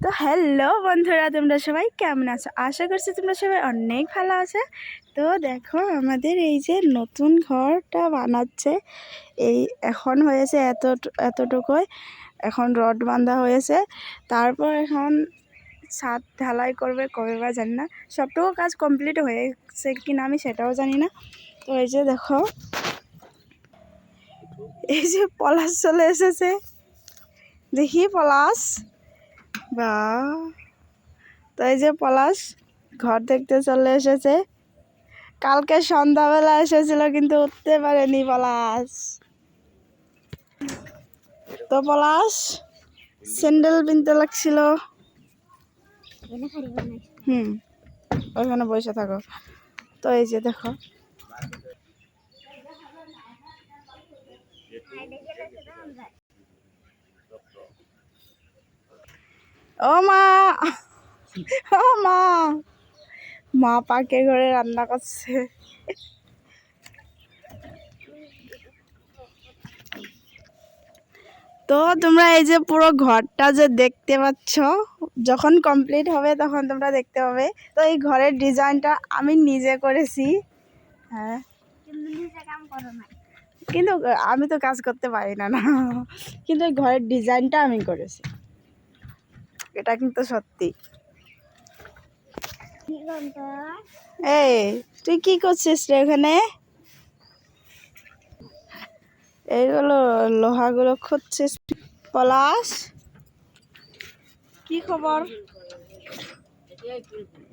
তো হ্যালো বন্ধুরা, তোমরা সবাই কেমন আছো? আশা করছি তোমরা সবাই অনেক ভালো আছে। তো দেখো আমাদের এই যে নতুন ঘরটা বানাচ্ছে, এই এখন হয়েছে এতটুকুই, এখন রড বাঁধা হয়েছে, তারপর এখন ছাদ ঢালাই করবে, কবে বা জানি না। সবটুকু কাজ কমপ্লিট হয়েছে কিনা আমি সেটাও জানি না। তো এই যে দেখো, এই যে পলাশ চলে এসেছে, দেখি পলাশ, বা তো এই যে পলাশ ঘর দেখতে চলে এসেছে। কালকে সন্ধ্যাবেলা এসেছিল কিন্তু উঠতে পারেনি পলাশ। তো পলাশ স্যান্ডেল কিনতে লাগছিল। ওইখানে বসে থাকো। তো এই যে দেখো, ও মা, ও মা, মা পাকে ঘরে রান্না করছে। তো তোমরা এই যে পুরো ঘরটা যে দেখতে পাচ্ছ, যখন কমপ্লিট হবে তখন তোমরা দেখতে পাবে। তো এই ঘরের ডিজাইনটা আমি নিজে করেছি। হ্যাঁ, কিন্তু আমি তো কাজ করতে পারি না না, কিন্তু এই ঘরের ডিজাইনটা আমি করেছি, এটা কিন্তু সত্যি। এই তুই কি করছিস রে ওখানে? এইগুলো লোহাগুলো খুঁজছিস? পলাশ, কি খবর?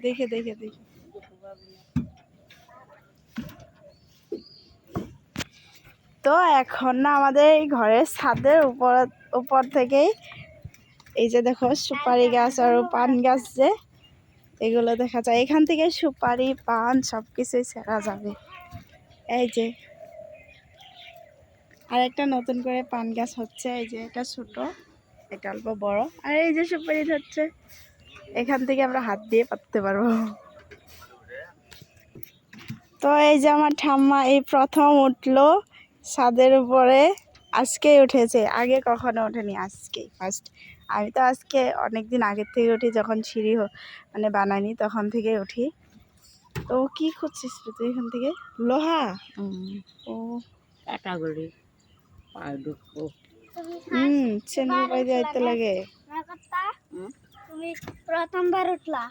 দেখে দেখে দেখে তো এখন না আমাদের এই ঘরের ছাদের উপর থেকেই এই যে দেখো সুপারি গাছ আর পান গাছ, যে এগুলো দেখা যায় এখান থেকে, সুপারি পান সব কিছুই ছেঁড়া যাবে। এই যে আর একটা নতুন করে পান গাছ হচ্ছে, এই যে এটা ছোট, এটা অল্প বড়, আর এই যে সুপারি ধরছে, এখান থেকে আমরা হাত দিয়ে পাততে পারবো। তো এই যে আমার ঠাম্মা এই প্রথম উঠলো ছাদের উপরে, আজকেই উঠেছে, আগে কখনো ওঠেনি, আজকেই ফার্স্ট। আমি তো আজকে অনেক দিন আগের থেকে উঠি, যখন সিঁড়ি মানে বানাইনি তখন থেকে উঠি। তো কি খুঁজছিস তুই এখান থেকে? লোহা। ও কাটাগুলি চেনের পাই যাইতে লাগে। তুমি প্রথমবার উঠলা?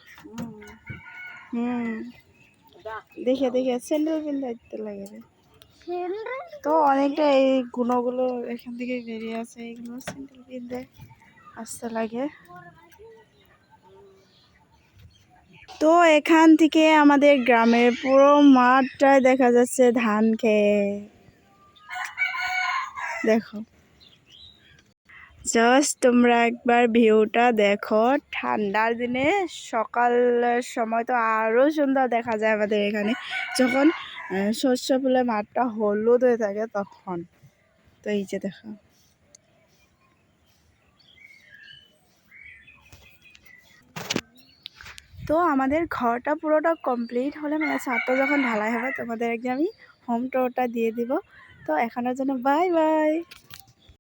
দেখে দেখে স্যান্ডেল কিনতে যাইতে লাগে রে। তো অনেকটা এই গুণগুলো এখান থেকে বেরিয়ে আছে, এইগুলো স্যান্ডেল কিনতে আসতে লাগে। তো এখান থেকে আমাদের গ্রামের পুরো মাঠটাই দেখা যাচ্ছে ধান ক্ষেত। দেখো জাস্ট তোমরা একবার ভিউটা দেখো, ঠান্ডার দিনে সকালের সময় তো আরও সুন্দর দেখা যায় আমাদের এখানে, যখন শস্য ফুলে মাঠটা হলুদ হয়ে থাকে তখন। তো এই যে দেখো, তো আমাদের ঘরটা পুরোটা কমপ্লিট হলে, মানে ছাদটা যখন ঢালাই হবে, তোমাদের একদম আমি হোম টুরটা দিয়ে দিব। তো এখনের জন্য বাই বাই।